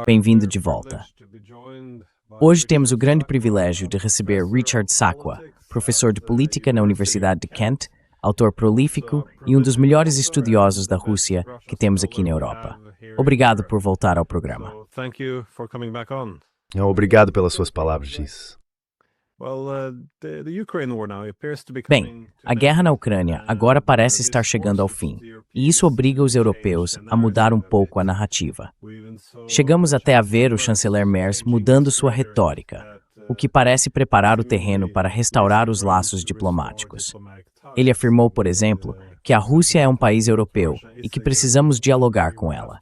Bem-vindo de volta. Hoje temos o grande privilégio de receber Richard Sakwa, professor de política na Universidade de Kent, autor prolífico e um dos melhores estudiosos da Rússia que temos aqui na Europa. Obrigado por voltar ao programa. Obrigado pelas suas palavras, Giz. Bem, a guerra na Ucrânia agora parece estar chegando ao fim, e isso obriga os europeus a mudar um pouco a narrativa. Chegamos até a ver o chanceler Merz mudando sua retórica, o que parece preparar o terreno para restaurar os laços diplomáticos. Ele afirmou, por exemplo, que a Rússia é um país europeu e que precisamos dialogar com ela.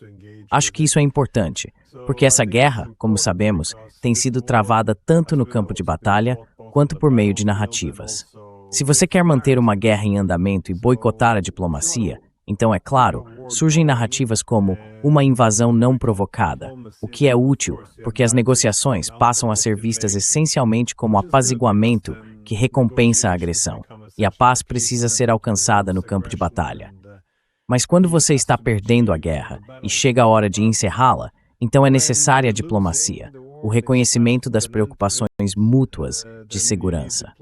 Acho que isso é importante, porque essa guerra, como sabemos, tem sido travada tanto no campo de batalha quanto por meio de narrativas. Se você quer manter uma guerra em andamento e boicotar a diplomacia, então, é claro, surgem narrativas como uma invasão não provocada, o que é útil, porque as negociações passam a ser vistas essencialmente como apaziguamento que recompensa a agressão, e a paz precisa ser alcançada no campo de batalha. Mas quando você está perdendo a guerra e chega a hora de encerrá-la, então é necessária a diplomacia, o reconhecimento das preocupações mútuas de segurança.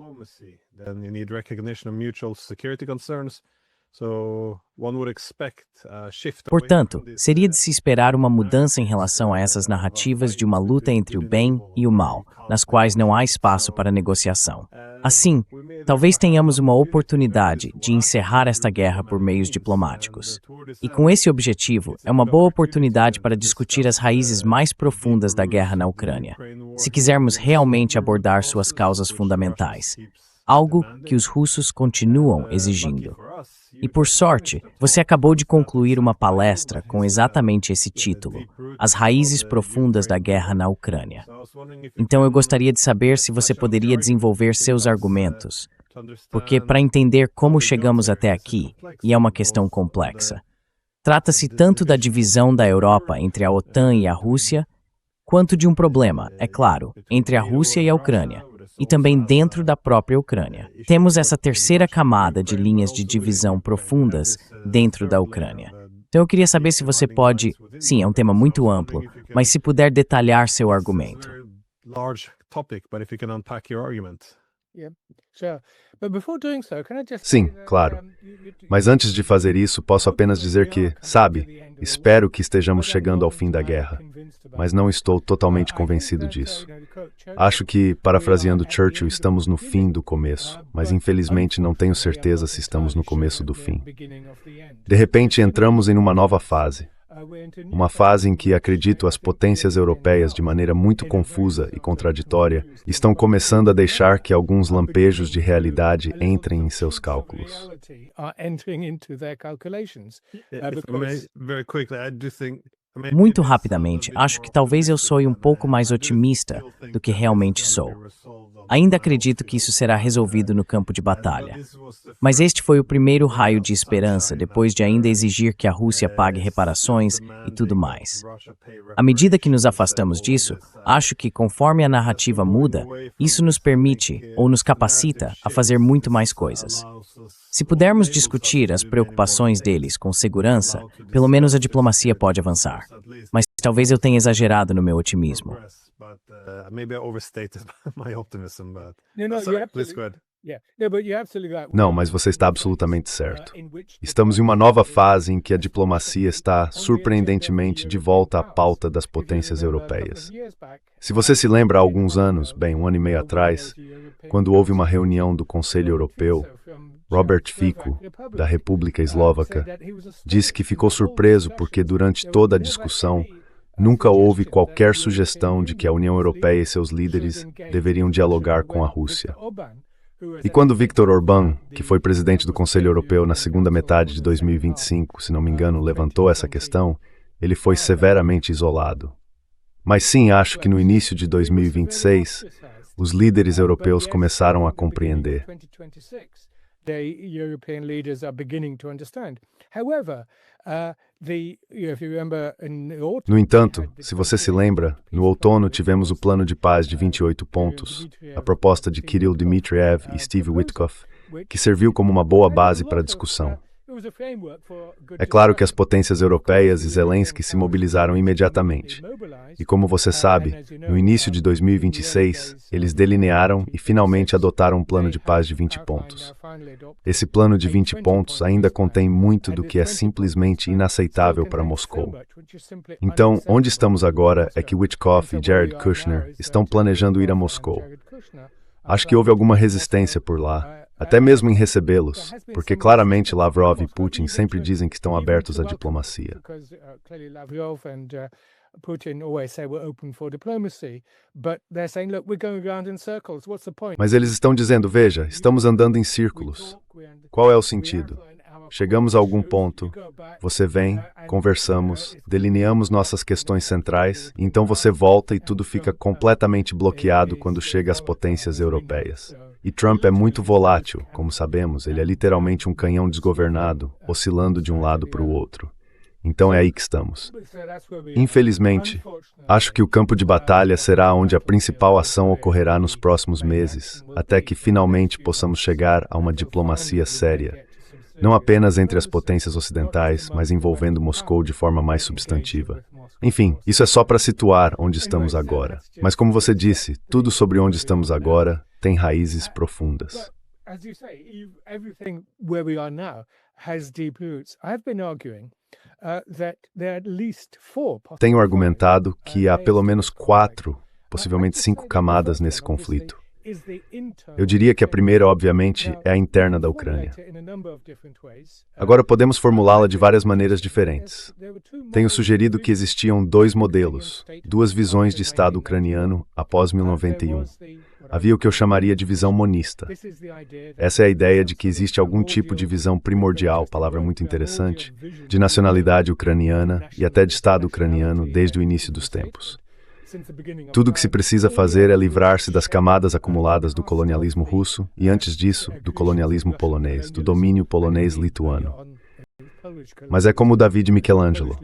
Portanto, seria de se esperar uma mudança em relação a essas narrativas de uma luta entre o bem e o mal, nas quais não há espaço para negociação. Assim, talvez tenhamos uma oportunidade de encerrar esta guerra por meios diplomáticos. E com esse objetivo, é uma boa oportunidade para discutir as raízes mais profundas da guerra na Ucrânia, se quisermos realmente abordar suas causas fundamentais, algo que os russos continuam exigindo. E por sorte, você acabou de concluir uma palestra com exatamente esse título, As Raízes Profundas da Guerra na Ucrânia. Então eu gostaria de saber se você poderia desenvolver seus argumentos, porque para entender como chegamos até aqui, e é uma questão complexa, trata-se tanto da divisão da Europa entre a OTAN e a Rússia, quanto de um problema, é claro, entre a Rússia e a Ucrânia, e também dentro da própria Ucrânia. Temos essa terceira camada de linhas de divisão profundas dentro da Ucrânia. Então eu queria saber se você pode... Sim, é um tema muito amplo, mas se puder detalhar seu argumento. Sim, claro. Mas antes de fazer isso, posso apenas dizer que, sabe, espero que estejamos chegando ao fim da guerra, mas não estou totalmente convencido disso. Acho que, parafraseando Churchill, estamos no fim do começo, mas infelizmente não tenho certeza se estamos no começo do fim. De repente entramos em uma nova fase. Uma fase em que, acredito, as potências europeias, de maneira muito confusa e contraditória, estão começando a deixar que alguns lampejos de realidade entrem em seus cálculos. Muito rapidamente, acho que talvez eu soe um pouco mais otimista do que realmente sou. Ainda acredito que isso será resolvido no campo de batalha. Mas este foi o primeiro raio de esperança depois de ainda exigir que a Rússia pague reparações e tudo mais. À medida que nos afastamos disso, acho que, conforme a narrativa muda, isso nos permite ou nos capacita a fazer muito mais coisas. Se pudermos discutir as preocupações deles com segurança, pelo menos a diplomacia pode avançar. Mas talvez eu tenha exagerado no meu otimismo. Não, mas você está absolutamente certo. Estamos em uma nova fase em que a diplomacia está, surpreendentemente, de volta à pauta das potências europeias. Se você se lembra há alguns anos, bem, 1 ano e meio atrás, quando houve uma reunião do Conselho Europeu, Robert Fico, da República Eslovaca, disse que ficou surpreso porque durante toda a discussão nunca houve qualquer sugestão de que a União Europeia e seus líderes deveriam dialogar com a Rússia. E quando Viktor Orbán, que foi presidente do Conselho Europeu na segunda metade de 2025, se não me engano, levantou essa questão, ele foi severamente isolado. Mas sim, acho que no início de 2026, os líderes europeus começaram a compreender. No entanto, se você se lembra, no outono tivemos o plano de paz de 28 pontos, a proposta de Kirill Dmitriev e Steve Witkoff, que serviu como uma boa base para a discussão. É claro que as potências europeias e Zelensky se mobilizaram imediatamente. E como você sabe, no início de 2026, eles delinearam e finalmente adotaram um plano de paz de 20 pontos. Esse plano de 20 pontos ainda contém muito do que é simplesmente inaceitável para Moscou. Então, onde estamos agora é que Witkoff e Jared Kushner estão planejando ir a Moscou. Acho que houve alguma resistência por lá, até mesmo em recebê-los, porque claramente Lavrov e Putin sempre dizem que estão abertos à diplomacia. Mas eles estão dizendo, veja, estamos andando em círculos. Qual é o sentido? Chegamos a algum ponto, você vem, conversamos, delineamos nossas questões centrais, e então você volta e tudo fica completamente bloqueado quando chega às potências europeias. E Trump é muito volátil, como sabemos, ele é literalmente um canhão desgovernado, oscilando de um lado para o outro. Então é aí que estamos. Infelizmente, acho que o campo de batalha será onde a principal ação ocorrerá nos próximos meses, até que finalmente possamos chegar a uma diplomacia séria. Não apenas entre as potências ocidentais, mas envolvendo Moscou de forma mais substantiva. Enfim, isso é só para situar onde estamos agora. Mas como você disse, tudo sobre onde estamos agora tem raízes profundas. Tenho argumentado que há pelo menos 4, possivelmente 5 camadas nesse conflito. Eu diria que a primeira, obviamente, é a interna da Ucrânia. Agora podemos formulá-la de várias maneiras diferentes. Tenho sugerido que existiam 2 modelos, 2 visões de Estado ucraniano após 1991. Havia o que eu chamaria de visão monista. Essa é a ideia de que existe algum tipo de visão primordial, palavra muito interessante, de nacionalidade ucraniana e até de Estado ucraniano desde o início dos tempos. Tudo o que se precisa fazer é livrar-se das camadas acumuladas do colonialismo russo e, antes disso, do colonialismo polonês, do domínio polonês-lituano. Mas é como o Davi de Michelangelo.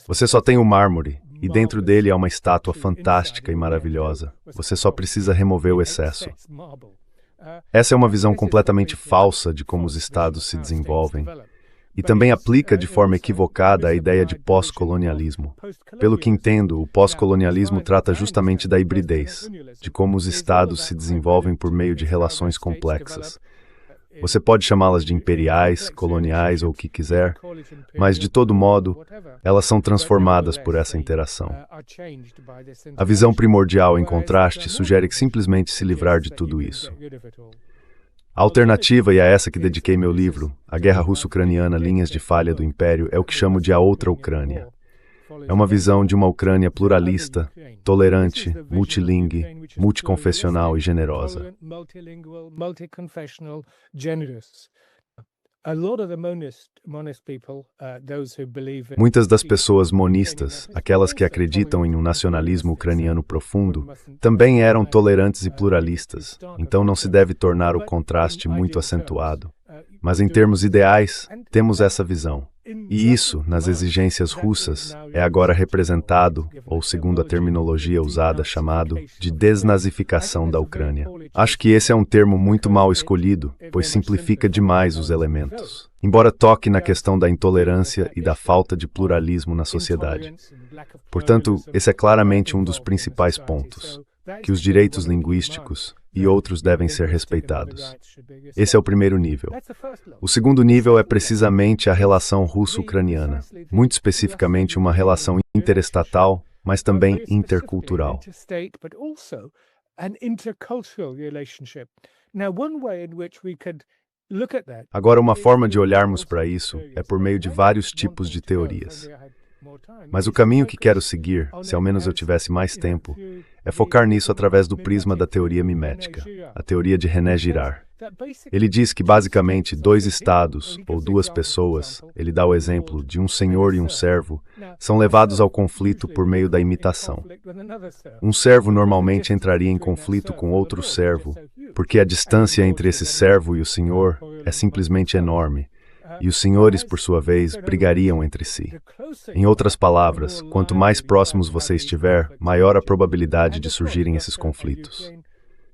Você só tem o mármore, e dentro dele há uma estátua fantástica e maravilhosa. Você só precisa remover o excesso. Essa é uma visão completamente falsa de como os estados se desenvolvem. E também aplica de forma equivocada a ideia de pós-colonialismo. Pelo que entendo, o pós-colonialismo trata justamente da hibridez, de como os estados se desenvolvem por meio de relações complexas. Você pode chamá-las de imperiais, coloniais ou o que quiser, mas, de todo modo, elas são transformadas por essa interação. A visão primordial, em contraste, sugere que simplesmente se livrar de tudo isso. A alternativa, e a essa que dediquei meu livro, A Guerra Russo-Ucraniana, Linhas de Falha do Império, é o que chamo de a outra Ucrânia. É uma visão de uma Ucrânia pluralista, tolerante, multilingue, multiconfessional e generosa. Muitas das pessoas monistas, aquelas que acreditam em um nacionalismo ucraniano profundo, também eram tolerantes e pluralistas, então não se deve tornar o contraste muito acentuado. Mas em termos ideais, temos essa visão. E isso, nas exigências russas, é agora representado, ou segundo a terminologia usada, chamado de desnazificação da Ucrânia. Acho que esse é um termo muito mal escolhido, pois simplifica demais os elementos. Embora toque na questão da intolerância e da falta de pluralismo na sociedade. Portanto, esse é claramente um dos principais pontos, que os direitos linguísticos e outros devem ser respeitados. Esse é o primeiro nível. O segundo nível é precisamente a relação russo-ucraniana, muito especificamente uma relação interestatal, mas também intercultural. Agora, uma forma de olharmos para isso é por meio de vários tipos de teorias. Mas o caminho que quero seguir, se ao menos eu tivesse mais tempo, é focar nisso através do prisma da teoria mimética, a teoria de René Girard. Ele diz que basicamente 2 estados, ou 2 pessoas, ele dá o exemplo de um senhor e um servo, são levados ao conflito por meio da imitação. Um servo normalmente entraria em conflito com outro servo, porque a distância entre esse servo e o senhor é simplesmente enorme. e os senhores, por sua vez, brigariam entre si. Em outras palavras, quanto mais próximos você estiver, maior a probabilidade de surgirem esses conflitos.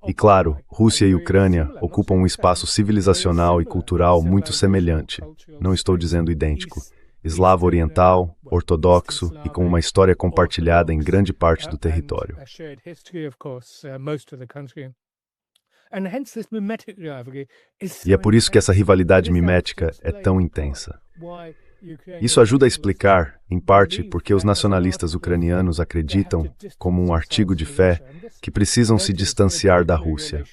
E claro, Rússia e Ucrânia ocupam um espaço civilizacional e cultural muito semelhante, não estou dizendo idêntico, eslavo oriental, ortodoxo e com uma história compartilhada em grande parte do território. E é por isso que essa rivalidade mimética é tão intensa. Isso ajuda a explicar, em parte, porque os nacionalistas ucranianos acreditam, como um artigo de fé, que precisam se distanciar da Rússia.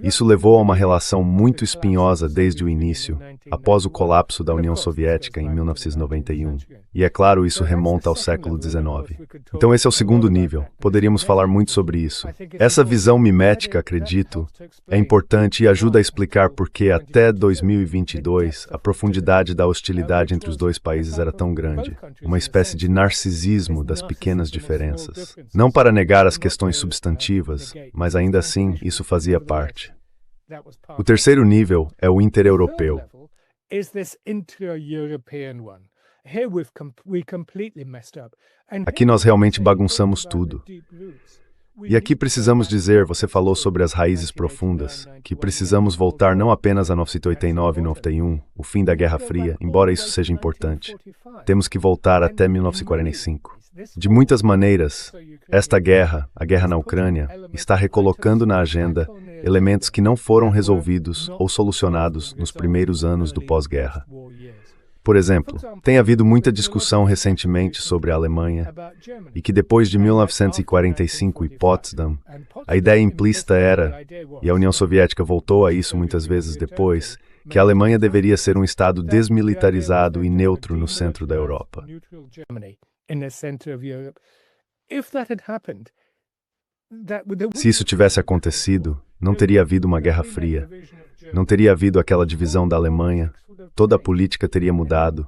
Isso levou a uma relação muito espinhosa desde o início, após o colapso da União Soviética em 1991. E é claro, isso remonta ao século XIX. Então esse é o segundo nível. Poderíamos falar muito sobre isso. Essa visão mimética, acredito, é importante e ajuda a explicar por que até 2022 a profundidade da hostilidade entre os dois países era tão grande. Uma espécie de narcisismo das pequenas diferenças. Não para negar as questões substantivas, mas ainda assim isso fazia parte. O terceiro nível é o intereuropeu. Aqui nós realmente bagunçamos tudo. E aqui precisamos dizer, você falou sobre as raízes profundas, que precisamos voltar não apenas a 1989 e 91, o fim da Guerra Fria, embora isso seja importante. Temos que voltar até 1945. De muitas maneiras, esta guerra, a guerra na Ucrânia, está recolocando na agenda elementos que não foram resolvidos ou solucionados nos primeiros anos do pós-guerra. Por exemplo, tem havido muita discussão recentemente sobre a Alemanha e que depois de 1945 e Potsdam, a ideia implícita era, e a União Soviética voltou a isso muitas vezes depois, que a Alemanha deveria ser um estado desmilitarizado e neutro no centro da Europa. Se isso tivesse acontecido, não teria havido uma Guerra Fria, não teria havido aquela divisão da Alemanha, toda a política teria mudado.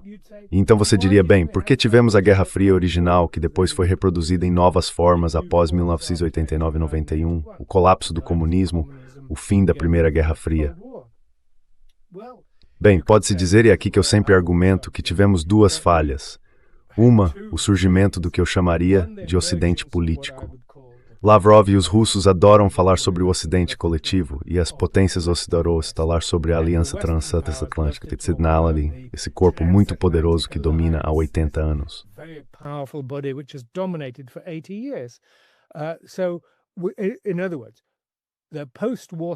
E então você diria, bem, por que tivemos a Guerra Fria original, que depois foi reproduzida em novas formas após 1989 e 91, o colapso do comunismo, o fim da Primeira Guerra Fria? Bem, pode-se dizer, e é aqui que eu sempre argumento, que tivemos duas falhas. Uma, o surgimento do que eu chamaria de Ocidente político. Lavrov e os russos adoram falar sobre o Ocidente coletivo e as potências ocidentais falar sobre a Aliança Transatlântica, esse corpo muito poderoso que domina há 80 anos.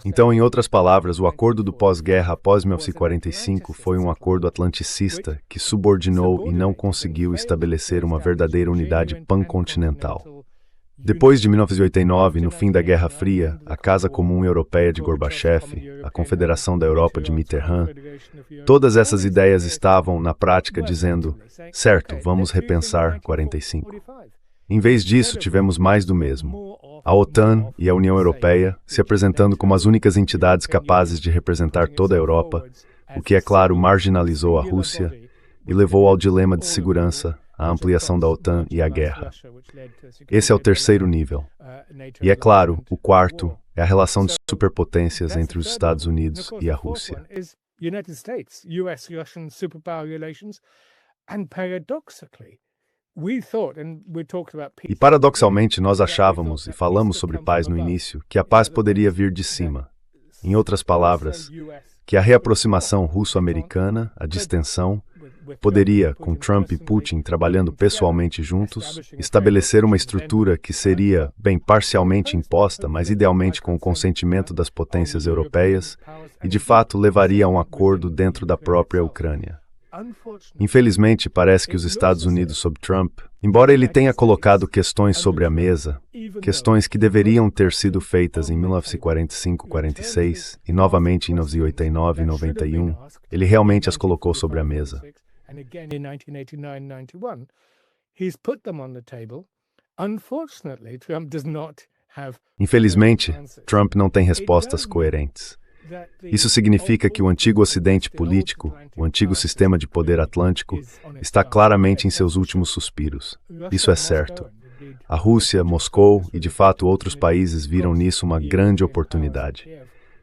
Então, em outras palavras, o acordo do pós-guerra após 1945 foi um acordo atlanticista que subordinou e não conseguiu estabelecer uma verdadeira unidade pancontinental. Depois de 1989, no fim da Guerra Fria, a Casa Comum Europeia de Gorbachev, a Confederação da Europa de Mitterrand, todas essas ideias estavam, na prática, dizendo, certo, vamos repensar 45. Em vez disso, tivemos mais do mesmo. A OTAN e a União Europeia se apresentando como as únicas entidades capazes de representar toda a Europa, o que, é claro, marginalizou a Rússia e levou ao dilema de segurança, a ampliação da OTAN e a guerra. Esse é o terceiro nível. E, é claro, o quarto é a relação de superpotências entre os Estados Unidos e a Rússia. E paradoxalmente nós achávamos, e falamos sobre paz no início, que a paz poderia vir de cima. Em outras palavras, que a reaproximação russo-americana, a distensão, poderia, com Trump e Putin trabalhando pessoalmente juntos, estabelecer uma estrutura que seria, bem, parcialmente imposta, mas idealmente com o consentimento das potências europeias, e de fato levaria a um acordo dentro da própria Ucrânia. Infelizmente, parece que os Estados Unidos sob Trump, embora ele tenha colocado questões sobre a mesa, questões que deveriam ter sido feitas em 1945-46 e novamente em 1989 e 91, ele realmente as colocou sobre a mesa. Infelizmente, Trump não tem respostas coerentes. Isso significa que o antigo Ocidente político, o antigo sistema de poder atlântico, está claramente em seus últimos suspiros. Isso é certo. A Rússia, Moscou e, de fato, outros países viram nisso uma grande oportunidade.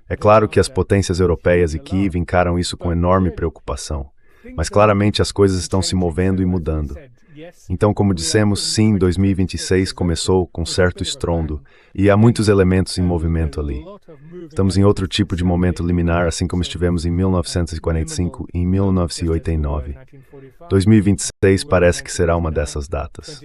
É claro que as potências europeias e Kiev encaram isso com enorme preocupação. mas claramente as coisas estão se movendo e mudando. Então, como dissemos, sim, 2026 começou com certo estrondo, e há muitos elementos em movimento ali. Estamos em outro tipo de momento liminar, assim como estivemos em 1945 e em 1989. 2026 parece que será uma dessas datas.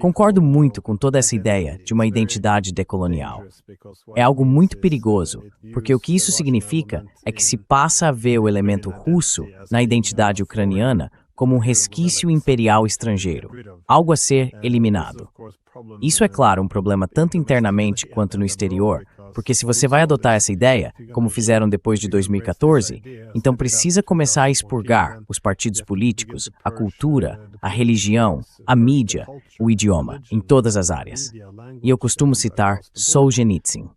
Concordo muito com toda essa ideia de uma identidade decolonial. É algo muito perigoso, porque o que isso significa é que se passa a ver o elemento russo na identidade ucraniana como um resquício imperial estrangeiro, algo a ser eliminado. Isso é, claro, um problema tanto internamente quanto no exterior, porque se você vai adotar essa ideia, como fizeram depois de 2014, então precisa começar a expurgar os partidos políticos, a cultura, a religião, a mídia, o idioma, em todas as áreas. E eu costumo citar Solzhenitsyn.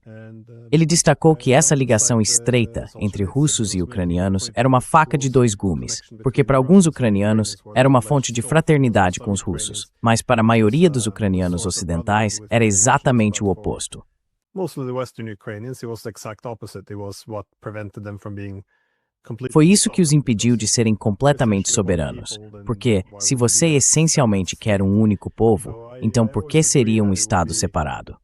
Ele destacou que essa ligação estreita entre russos e ucranianos era uma faca de dois gumes, porque para alguns ucranianos era uma fonte de fraternidade com os russos, mas para a maioria dos ucranianos ocidentais era exatamente o oposto. Foi isso que os impediu de serem completamente soberanos, porque se você essencialmente quer um único povo, então por que seria um Estado separado?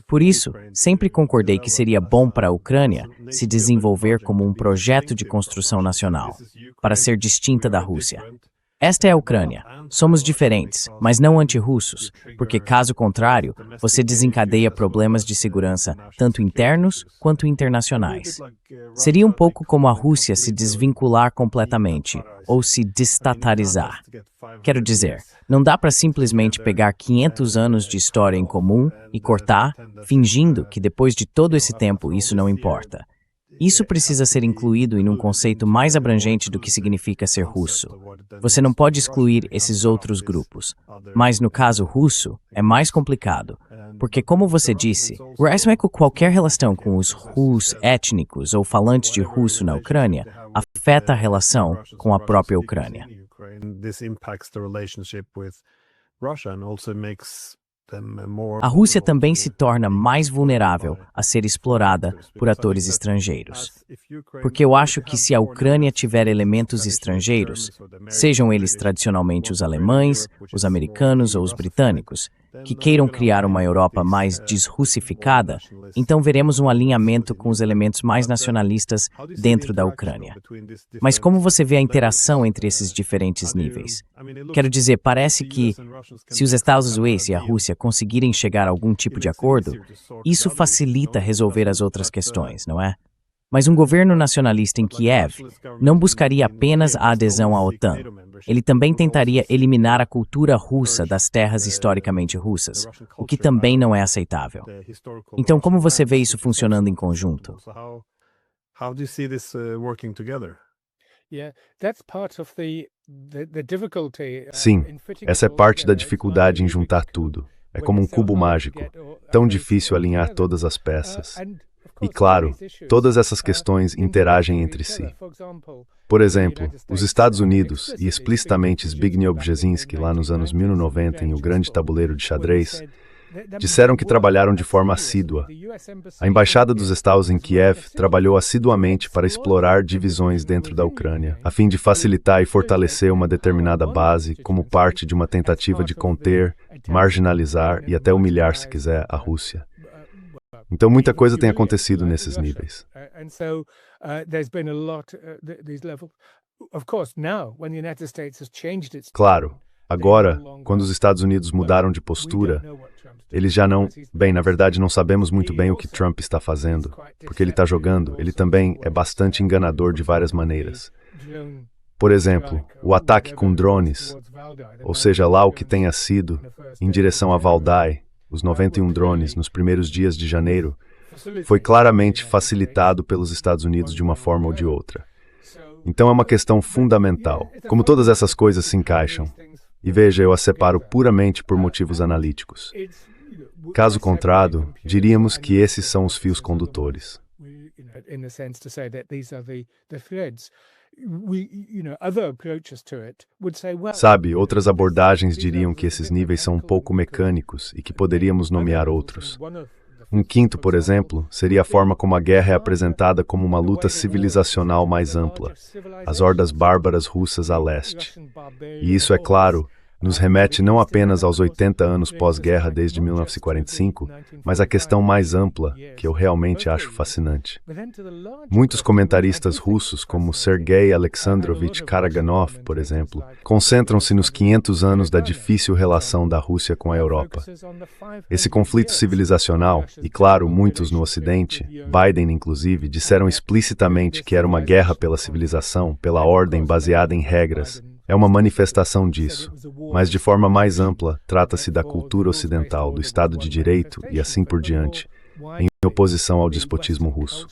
Por isso, sempre concordei que seria bom para a Ucrânia se desenvolver como um projeto de construção nacional, para ser distinta da Rússia. Esta é a Ucrânia. Somos diferentes, mas não anti-russos, porque caso contrário, você desencadeia problemas de segurança tanto internos quanto internacionais. Seria um pouco como a Rússia se desvincular completamente, ou se destatarizar. Quero dizer, não dá para simplesmente pegar 500 anos de história em comum e cortar, fingindo que depois de todo esse tempo isso não importa. Isso precisa ser incluído em um conceito mais abrangente do que significa ser russo. Você não pode excluir esses outros grupos. Mas no caso russo, é mais complicado, porque como você disse, qualquer relação com os russos étnicos ou falantes de russo na Ucrânia afeta a relação com a própria Ucrânia. A Rússia também se torna mais vulnerável a ser explorada por atores estrangeiros. Porque eu acho que se a Ucrânia tiver elementos estrangeiros, sejam eles tradicionalmente os alemães, os americanos ou os britânicos, que queiram criar uma Europa mais desrussificada, então veremos um alinhamento com os elementos mais nacionalistas dentro da Ucrânia. Mas como você vê a interação entre esses diferentes níveis? Quero dizer, parece que, se os Estados Unidos e a Rússia conseguirem chegar a algum tipo de acordo, isso facilita resolver as outras questões, não é? Mas um governo nacionalista em Kiev não buscaria apenas a adesão à OTAN. Ele também tentaria eliminar a cultura russa das terras historicamente russas, o que também não é aceitável. Então, como você vê isso funcionando em conjunto? Sim, essa é parte da dificuldade em juntar tudo. É como um cubo mágico, tão difícil alinhar todas as peças. E claro, todas essas questões interagem entre si. Por exemplo, os Estados Unidos, e explicitamente Zbigniew Brzezinski lá nos anos 1990 em O Grande Tabuleiro de Xadrez, disseram que trabalharam de forma assídua. A Embaixada dos Estados em Kiev trabalhou assiduamente para explorar divisões dentro da Ucrânia, a fim de facilitar e fortalecer uma determinada base como parte de uma tentativa de conter, marginalizar e até humilhar, se quiser, a Rússia. Então, muita coisa tem acontecido nesses níveis. Claro, agora, quando os Estados Unidos mudaram de postura, eles já não... Bem, na verdade, não sabemos muito bem o que Trump está fazendo, porque ele está jogando, ele também é bastante enganador de várias maneiras. Por exemplo, o ataque com drones, ou seja lá o que tenha sido, em direção a Valdai, os 91 drones nos primeiros dias de janeiro, foi claramente facilitado pelos Estados Unidos de uma forma ou de outra. Então é uma questão fundamental, como todas essas coisas se encaixam. E veja, eu as separo puramente por motivos analíticos. Caso contrário, diríamos que esses são os fios condutores. Sabe, outras abordagens diriam que esses níveis são um pouco mecânicos e que poderíamos nomear outros. Um quinto, por exemplo, seria a forma como a guerra é apresentada como uma luta civilizacional mais ampla, as hordas bárbaras russas a leste. E isso, é claro, nos remete não apenas aos 80 anos pós-guerra desde 1945, mas à questão mais ampla, que eu realmente acho fascinante. Muitos comentaristas russos, como Sergei Alexandrovich Karaganov, por exemplo, concentram-se nos 500 anos da difícil relação da Rússia com a Europa. Esse conflito civilizacional, e claro, muitos no Ocidente, Biden inclusive, disseram explicitamente que era uma guerra pela civilização, pela ordem baseada em regras. É uma manifestação disso, mas de forma mais ampla, trata-se da cultura ocidental, do Estado de Direito e assim por diante, em oposição ao despotismo russo.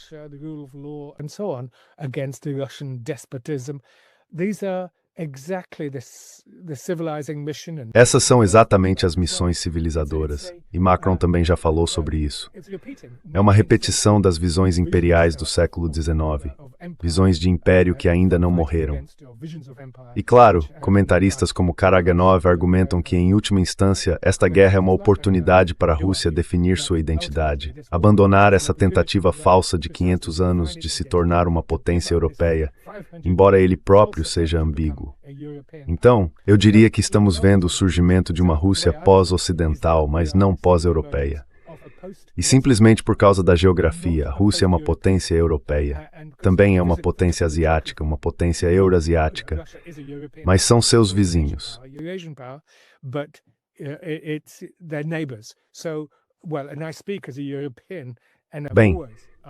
Essas são exatamente as missões civilizadoras, e Macron também já falou sobre isso. É uma repetição das visões imperiais do século XIX, visões de império que ainda não morreram. E claro, comentaristas como Karaganov argumentam que, em última instância, esta guerra é uma oportunidade para a Rússia definir sua identidade, abandonar essa tentativa falsa de 500 anos de se tornar uma potência europeia, embora ele próprio seja ambíguo. Então, eu diria que estamos vendo o surgimento de uma Rússia pós-ocidental, mas não pós-europeia. E simplesmente por causa da geografia, a Rússia é uma potência europeia. Também é uma potência asiática, uma potência eurasiática, mas são seus vizinhos. Bem,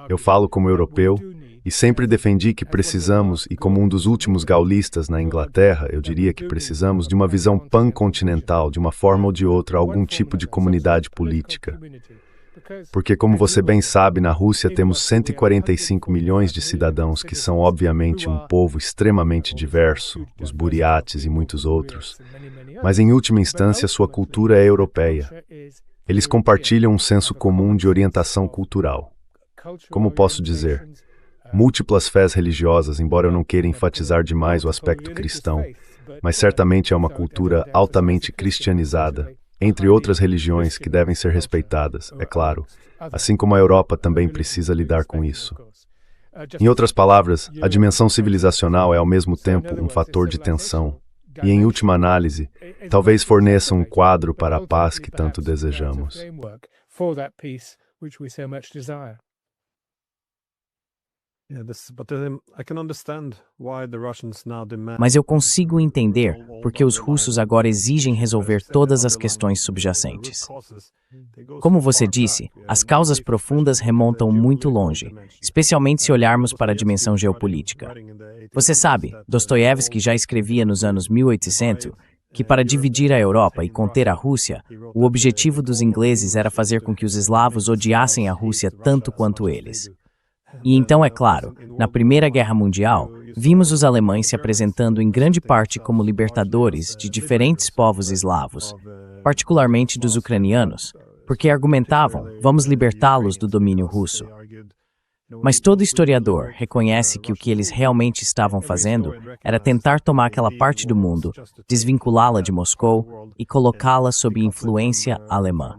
eu falo como europeu e sempre defendi que precisamos, e como um dos últimos gaullistas na Inglaterra, eu diria que precisamos de uma visão pancontinental, de uma forma ou de outra, algum tipo de comunidade política. Porque, como você bem sabe, na Rússia temos 145 milhões de cidadãos que são, obviamente, um povo extremamente diverso, os buriates e muitos outros. Mas, em última instância, sua cultura é europeia. Eles compartilham um senso comum de orientação cultural. Como posso dizer? Múltiplas fés religiosas, embora eu não queira enfatizar demais o aspecto cristão, mas certamente é uma cultura altamente cristianizada, entre outras religiões que devem ser respeitadas, é claro, assim como a Europa também precisa lidar com isso. Em outras palavras, a dimensão civilizacional é ao mesmo tempo um fator de tensão, e em última análise, talvez forneça um quadro para a paz que tanto desejamos. Mas eu consigo entender porque os russos agora exigem resolver todas as questões subjacentes. Como você disse, as causas profundas remontam muito longe, especialmente se olharmos para a dimensão geopolítica. Você sabe, Dostoiévski já escrevia nos anos 1800 que para dividir a Europa e conter a Rússia, o objetivo dos ingleses era fazer com que os eslavos odiassem a Rússia tanto quanto eles. E então, é claro, na Primeira Guerra Mundial, vimos os alemães se apresentando em grande parte como libertadores de diferentes povos eslavos, particularmente dos ucranianos, porque argumentavam, vamos libertá-los do domínio russo. Mas todo historiador reconhece que o que eles realmente estavam fazendo era tentar tomar aquela parte do mundo, desvinculá-la de Moscou e colocá-la sob influência alemã.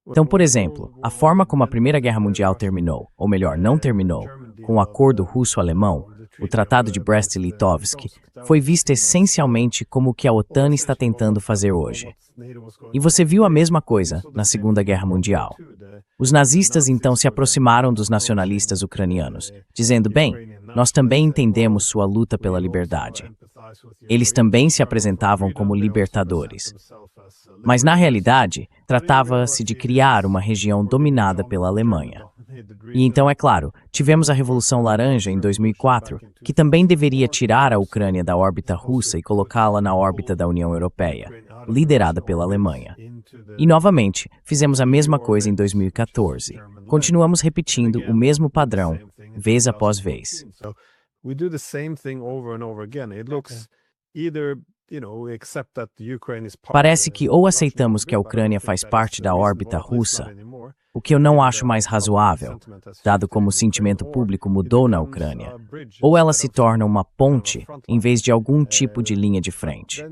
Então, por exemplo, a forma como a Primeira Guerra Mundial terminou, ou melhor, não terminou, com o Acordo Russo-Alemão, o Tratado de Brest-Litovsk, foi vista essencialmente como o que a OTAN está tentando fazer hoje. E você viu a mesma coisa na Segunda Guerra Mundial. Os nazistas então se aproximaram dos nacionalistas ucranianos, dizendo, bem, nós também entendemos sua luta pela liberdade. Eles também se apresentavam como libertadores. Mas, na realidade, tratava-se de criar uma região dominada pela Alemanha. E então, é claro, tivemos a Revolução Laranja em 2004, que também deveria tirar a Ucrânia da órbita russa e colocá-la na órbita da União Europeia, liderada pela Alemanha. E, novamente, fizemos a mesma coisa em 2014. Continuamos repetindo o mesmo padrão, vez após vez. Parece que ou aceitamos que a Ucrânia faz parte da órbita russa, o que eu não acho mais razoável, dado como o sentimento público mudou na Ucrânia, ou ela se torna uma ponte em vez de algum tipo de linha de frente.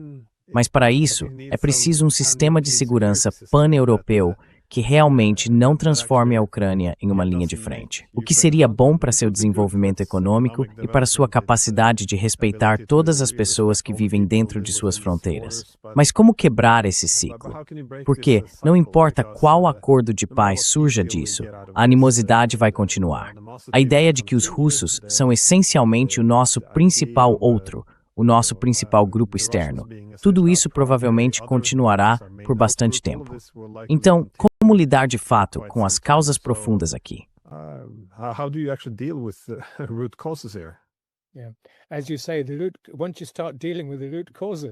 Mas para isso, é preciso um sistema de segurança pan-europeu que realmente não transforme a Ucrânia em uma linha de frente. O que seria bom para seu desenvolvimento econômico e para sua capacidade de respeitar todas as pessoas que vivem dentro de suas fronteiras. Mas como quebrar esse ciclo? Porque, não importa qual acordo de paz surja disso, a animosidade vai continuar. A ideia de que os russos são essencialmente o nosso principal outro, o nosso principal grupo externo. Tudo isso provavelmente continuará por bastante tempo. Então, como lidar de fato com as causas profundas aqui? How do you actually deal with the root causes here?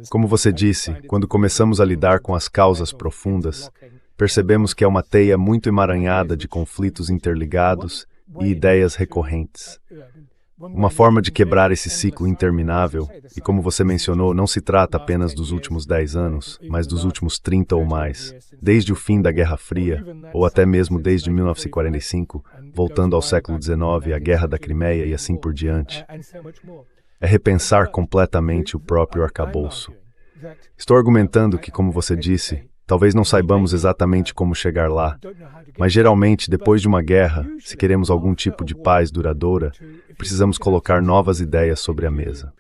Como você disse, quando começamos a lidar com as causas profundas, percebemos que é uma teia muito emaranhada de conflitos interligados e ideias recorrentes. Uma forma de quebrar esse ciclo interminável, e como você mencionou, não se trata apenas dos últimos 10 anos, mas dos últimos 30 ou mais, desde o fim da Guerra Fria, ou até mesmo desde 1945, voltando ao século XIX, a Guerra da Crimeia e assim por diante. É repensar completamente o próprio arcabouço. Estou argumentando que, como você disse, talvez não saibamos exatamente como chegar lá, mas geralmente, depois de uma guerra, se queremos algum tipo de paz duradoura, precisamos colocar novas ideias sobre a mesa.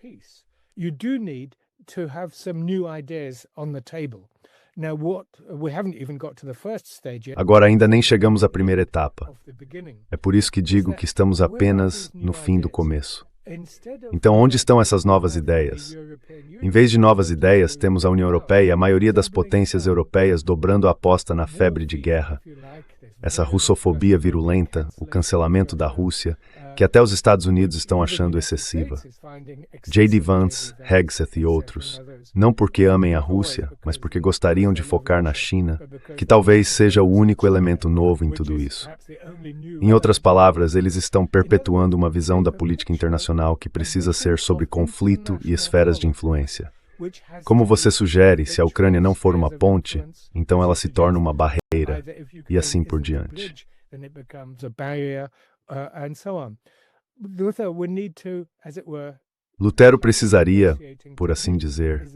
Agora ainda nem chegamos à primeira etapa. É por isso que digo que estamos apenas no fim do começo. Então, onde estão essas novas ideias? Em vez de novas ideias, temos a União Europeia e a maioria das potências europeias dobrando a aposta na febre de guerra. Essa russofobia virulenta, o cancelamento da Rússia, que até os Estados Unidos estão achando excessiva. J.D. Vance, Hegseth e outros, não porque amem a Rússia, mas porque gostariam de focar na China, que talvez seja o único elemento novo em tudo isso. Em outras palavras, eles estão perpetuando uma visão da política internacional que precisa ser sobre conflito e esferas de influência. Como você sugere, se a Ucrânia não for uma ponte, então ela se torna uma barreira, e assim por diante. Lutero precisaria, por assim dizer,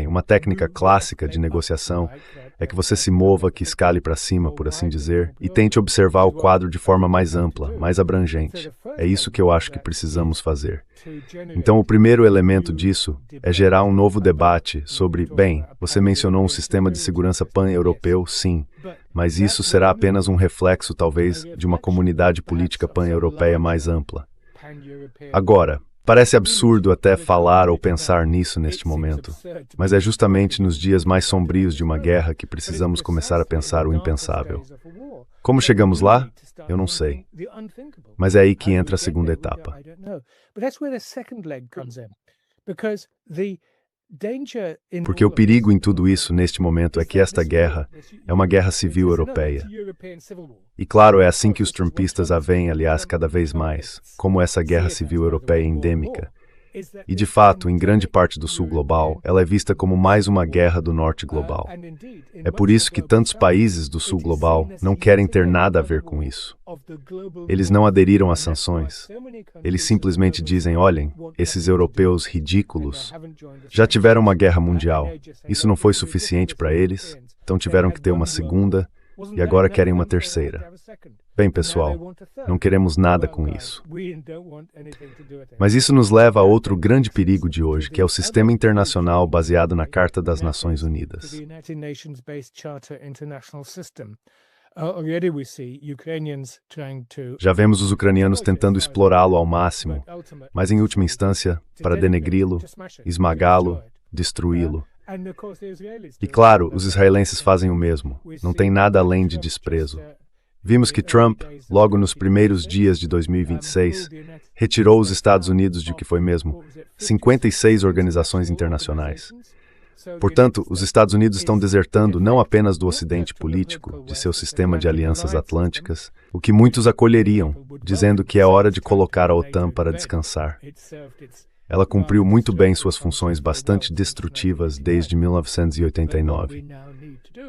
uma técnica clássica de negociação é que você se mova, que escale para cima, por assim dizer, e tente observar o quadro de forma mais ampla, mais abrangente. É isso que eu acho que precisamos fazer. Então, o primeiro elemento disso é gerar um novo debate sobre, você mencionou um sistema de segurança pan-europeu, sim, mas isso será apenas um reflexo, talvez, de uma comunidade política pan-europeia mais ampla. Agora, parece absurdo até falar ou pensar nisso neste momento, mas é justamente nos dias mais sombrios de uma guerra que precisamos começar a pensar o impensável. Como chegamos lá? Eu não sei. Mas é aí que entra a segunda etapa. Porque o perigo em tudo isso, neste momento, é que esta guerra é uma guerra civil europeia. E claro, é assim que os trumpistas a veem, aliás, cada vez mais, como essa guerra civil europeia endêmica. E, de fato, em grande parte do sul global, ela é vista como mais uma guerra do norte global. É por isso que tantos países do sul global não querem ter nada a ver com isso. Eles não aderiram às sanções. Eles simplesmente dizem, olhem, esses europeus ridículos já tiveram uma guerra mundial. Isso não foi suficiente para eles, então tiveram que ter uma segunda e agora querem uma terceira. Bem, pessoal, não queremos nada com isso. Mas isso nos leva a outro grande perigo de hoje, que é o sistema internacional baseado na Carta das Nações Unidas. Já vemos os ucranianos tentando explorá-lo ao máximo, mas em última instância, para denegri-lo, esmagá-lo, destruí-lo. E claro, os israelenses fazem o mesmo, não tem nada além de desprezo. Vimos que Trump, logo nos primeiros dias de 2026, retirou os Estados Unidos de o que foi mesmo 56 organizações internacionais. Portanto, os Estados Unidos estão desertando não apenas do Ocidente político, de seu sistema de alianças atlânticas, o que muitos acolheriam, dizendo que é hora de colocar a OTAN para descansar. Ela cumpriu muito bem suas funções bastante destrutivas desde 1989.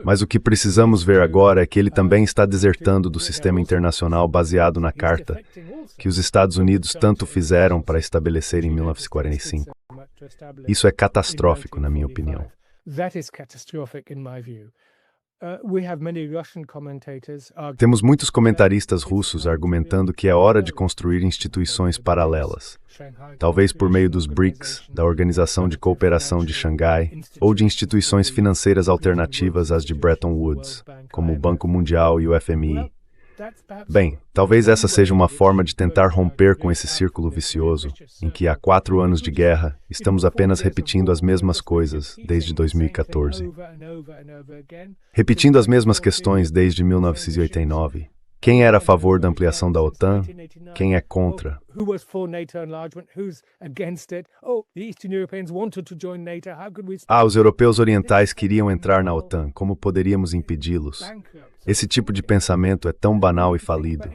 Mas o que precisamos ver agora é que ele também está desertando do sistema internacional baseado na Carta, que os Estados Unidos tanto fizeram para estabelecer em 1945. Isso é catastrófico, na minha opinião. That is catastrophic in my view. We have many Russian commentators arguing. Temos muitos comentaristas russos argumentando que é hora de construir instituições paralelas, talvez por meio dos BRICS, da Organização de Cooperação de Xangai, ou de instituições financeiras alternativas às de Bretton Woods, como o Banco Mundial e o FMI. Bem, talvez essa seja uma forma de tentar romper com esse círculo vicioso, em que há 4 anos de guerra, estamos apenas repetindo as mesmas coisas desde 2014. Repetindo as mesmas questões desde 1989. Quem era a favor da ampliação da OTAN? Quem é contra? Os europeus orientais queriam entrar na OTAN. Como poderíamos impedi-los? Esse tipo de pensamento é tão banal e falido.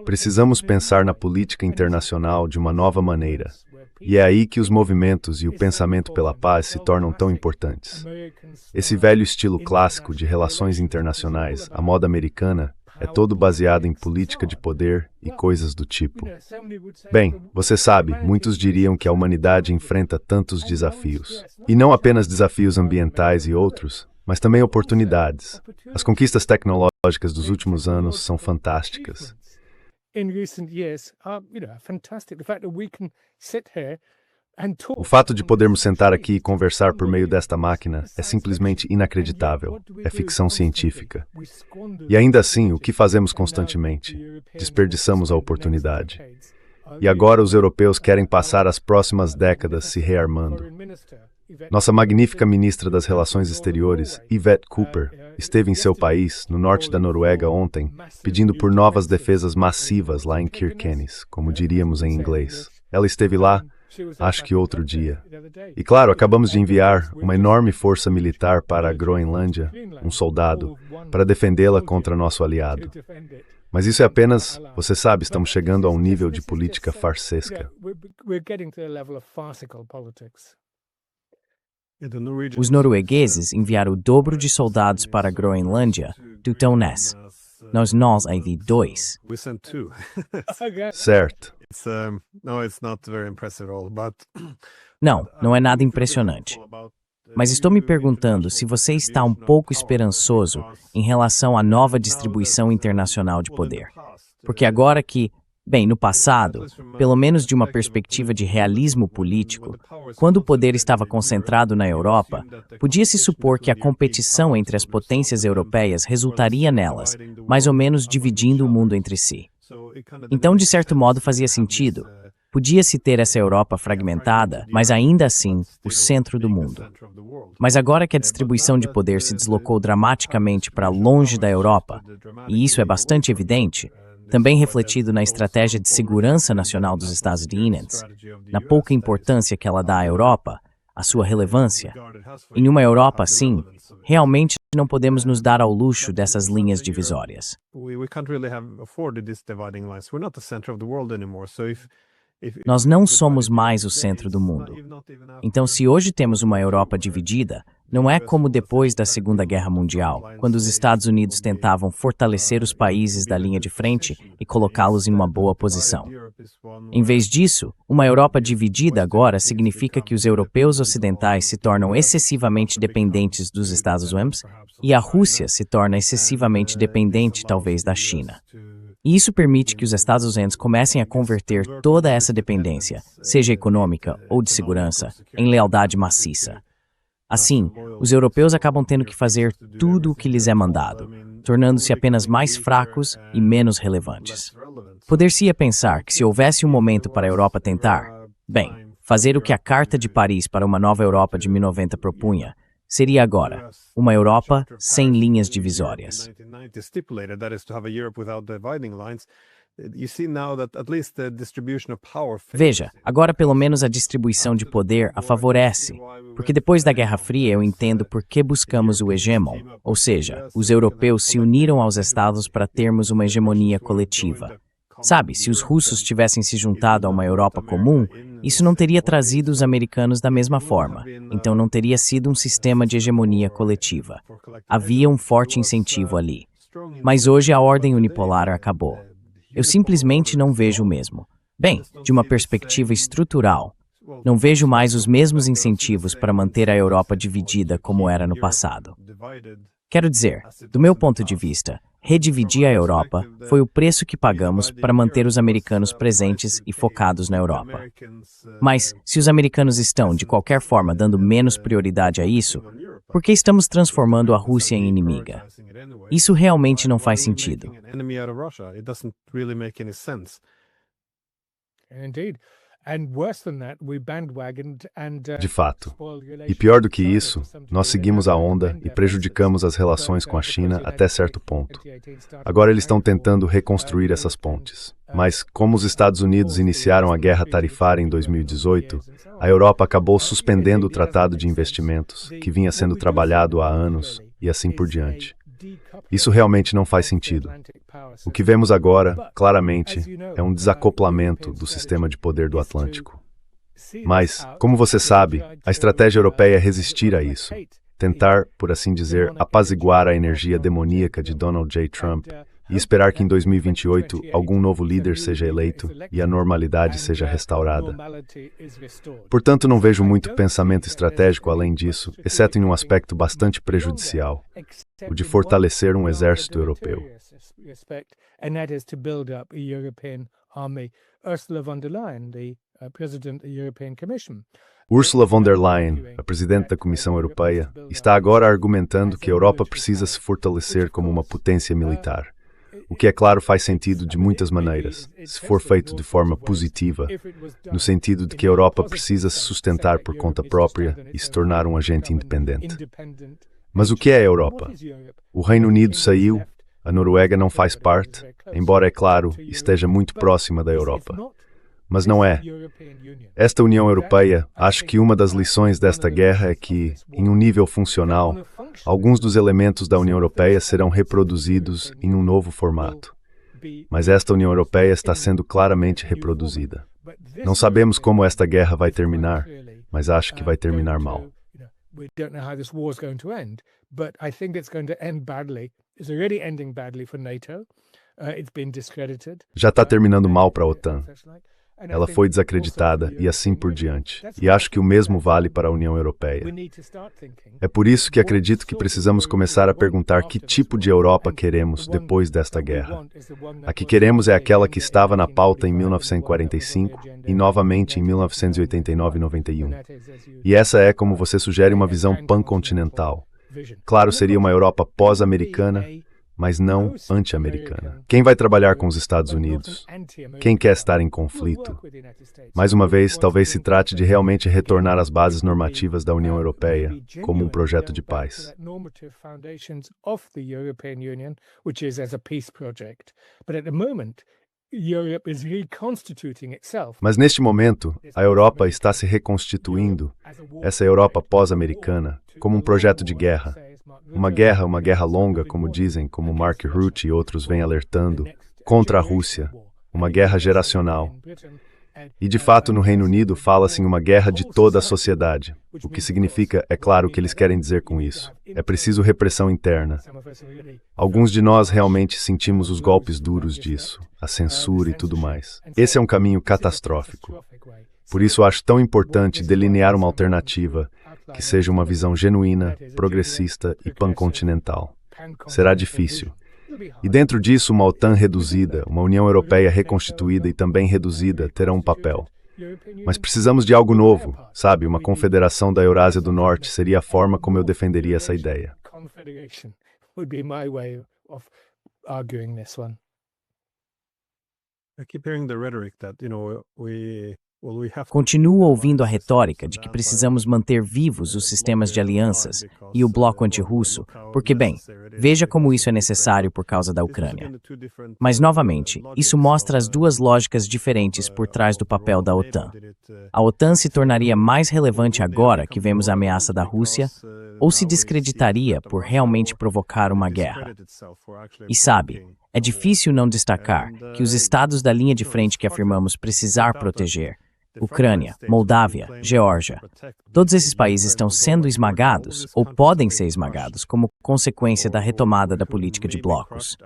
Precisamos pensar na política internacional de uma nova maneira. E é aí que os movimentos e o pensamento pela paz se tornam tão importantes. Esse velho estilo clássico de relações internacionais, a moda americana, é todo baseado em política de poder e coisas do tipo. Bem, você sabe, muitos diriam que a humanidade enfrenta tantos desafios. E não apenas desafios ambientais e outros, mas também oportunidades. As conquistas tecnológicas dos últimos anos são fantásticas. O fato de podermos sentar aqui e conversar por meio desta máquina é simplesmente inacreditável. É ficção científica. E ainda assim, o que fazemos constantemente? Desperdiçamos a oportunidade. E agora os europeus querem passar as próximas décadas se rearmando. Nossa magnífica ministra das Relações Exteriores, Yvette Cooper, esteve em seu país, no norte da Noruega, ontem, pedindo por novas defesas massivas lá em Kirkenes, como diríamos em inglês. Ela esteve lá, acho que outro dia. E claro, acabamos de enviar uma enorme força militar para a Groenlândia, um soldado, para defendê-la contra nosso aliado. Mas isso é apenas, você sabe, estamos chegando a um nível de política farsesca. Os noruegueses enviaram o dobro de soldados para a Groenlândia do que nós. Nós enviamos 2. Certo. Não é nada impressionante. Mas estou me perguntando se você está um pouco esperançoso em relação à nova distribuição internacional de poder. Porque agora que, bem, no passado, pelo menos de uma perspectiva de realismo político, quando o poder estava concentrado na Europa, podia-se supor que a competição entre as potências europeias resultaria nelas, mais ou menos dividindo o mundo entre si. Então, de certo modo, fazia sentido. Podia-se ter essa Europa fragmentada, mas ainda assim, o centro do mundo. Mas agora que a distribuição de poder se deslocou dramaticamente para longe da Europa, e isso é bastante evidente, também refletido na estratégia de segurança nacional dos Estados Unidos, na pouca importância que ela dá à Europa, a sua relevância. Em uma Europa assim, realmente não podemos nos dar ao luxo dessas linhas divisórias. Nós não somos mais o centro do mundo. Então, se hoje temos uma Europa dividida, não é como depois da Segunda Guerra Mundial, quando os Estados Unidos tentavam fortalecer os países da linha de frente e colocá-los em uma boa posição. Em vez disso, uma Europa dividida agora significa que os europeus ocidentais se tornam excessivamente dependentes dos Estados Unidos e a Rússia se torna excessivamente dependente, talvez, da China. E isso permite que os Estados Unidos comecem a converter toda essa dependência, seja econômica ou de segurança, em lealdade maciça. Assim, os europeus acabam tendo que fazer tudo o que lhes é mandado, tornando-se apenas mais fracos e menos relevantes. Poder-se-ia pensar que se houvesse um momento para a Europa tentar, bem, fazer o que a Carta de Paris para uma nova Europa de 1990 propunha, seria agora uma Europa sem linhas divisórias. Veja, agora pelo menos a distribuição de poder a favorece, porque depois da Guerra Fria eu entendo por que buscamos o hegemon, ou seja, os europeus se uniram aos Estados para termos uma hegemonia coletiva. Sabe, se os russos tivessem se juntado a uma Europa comum, isso não teria trazido os americanos da mesma forma, então não teria sido um sistema de hegemonia coletiva. Havia um forte incentivo ali. Mas hoje a ordem unipolar acabou. Eu simplesmente não vejo o mesmo. Bem, de uma perspectiva estrutural, Não vejo mais os mesmos incentivos para manter a Europa dividida como era no passado. Quero dizer, do meu ponto de vista, redividir a Europa foi o preço que pagamos para manter os americanos presentes e focados na Europa. Mas, se os americanos estão, de qualquer forma, dando menos prioridade a isso, por que estamos transformando a Rússia em inimiga? Isso realmente não faz sentido. Indeed. And worse than that, we bandwagoned and De fato. E pior do que isso, nós seguimos a onda e prejudicamos as relações com a China até certo ponto. Agora eles estão tentando reconstruir essas pontes. Mas, como os Estados Unidos iniciaram a guerra tarifária em 2018, a Europa acabou suspendendo o Tratado de Investimentos, que vinha sendo trabalhado há anos, e assim por diante. Isso realmente não faz sentido. O que vemos agora, claramente, é um desacoplamento do sistema de poder do Atlântico. Mas, como você sabe, a estratégia europeia é resistir a isso. Tentar, por assim dizer, apaziguar a energia demoníaca de Donald J. Trump e esperar que em 2028 algum novo líder seja eleito e a normalidade seja restaurada. Portanto, não vejo muito pensamento estratégico além disso, exceto em um aspecto bastante prejudicial, o de fortalecer um exército europeu. Ursula von der Leyen, a presidente da Comissão Europeia, está agora argumentando que a Europa precisa se fortalecer como uma potência militar. O que, é claro, faz sentido de muitas maneiras, se for feito de forma positiva, no sentido de que a Europa precisa se sustentar por conta própria e se tornar um agente independente. Mas o que é a Europa? O Reino Unido saiu, a Noruega não faz parte, embora, é claro, esteja muito próxima da Europa. Mas não é. Esta União Europeia, acho que uma das lições desta guerra é que, em um nível funcional, alguns dos elementos da União Europeia serão reproduzidos em um novo formato. Mas esta União Europeia está sendo claramente reproduzida. Não sabemos como esta guerra vai terminar, mas acho que vai terminar mal. We don't know how this war is going to end, but I think it's going to end badly. It's already ending badly for NATO. It's been discredited. Já está terminando mal para a OTAN. Ela foi desacreditada e assim por diante. E acho que o mesmo vale para a União Europeia. É por isso que acredito que precisamos começar a perguntar que tipo de Europa queremos depois desta guerra. A que queremos é aquela que estava na pauta em 1945 e novamente em 1989 e 91. E essa é, como você sugere, uma visão pancontinental. Claro, seria uma Europa pós-americana, mas não anti-americana. Quem vai trabalhar com os Estados Unidos? Quem quer estar em conflito? Mais uma vez, talvez se trate de realmente retornar às bases normativas da União Europeia, como um projeto de paz. Mas neste momento, a Europa está se reconstituindo, essa Europa pós-americana, como um projeto de guerra. Uma guerra longa, como dizem, como Mark Rutte e outros vêm alertando, contra a Rússia. Uma guerra geracional. E de fato, no Reino Unido, fala-se em uma guerra de toda a sociedade. O que significa, é claro, o que eles querem dizer com isso. É preciso repressão interna. Alguns de nós realmente sentimos os golpes duros disso, a censura e tudo mais. Esse é um caminho catastrófico. Por isso, acho tão importante delinear uma alternativa que seja uma visão genuína, progressista e pancontinental. Será difícil. E dentro disso, uma OTAN reduzida, uma União Europeia reconstituída e também reduzida terão um papel. Mas precisamos de algo novo, sabe? Uma confederação da Eurásia do Norte seria a forma como eu defenderia essa ideia. I keep hearing the rhetoric that, Continuo ouvindo a retórica de que precisamos manter vivos os sistemas de alianças e o bloco antirrusso, porque, bem, veja como isso é necessário por causa da Ucrânia. Mas, novamente, isso mostra as duas lógicas diferentes por trás do papel da OTAN. A OTAN se tornaria mais relevante agora que vemos a ameaça da Rússia, ou se descreditaria por realmente provocar uma guerra. E sabe, é difícil não destacar que os estados da linha de frente que afirmamos precisar proteger, Ucrânia, Moldávia, Geórgia, todos esses países estão sendo esmagados ou podem ser esmagados como consequência da retomada da política de blocos.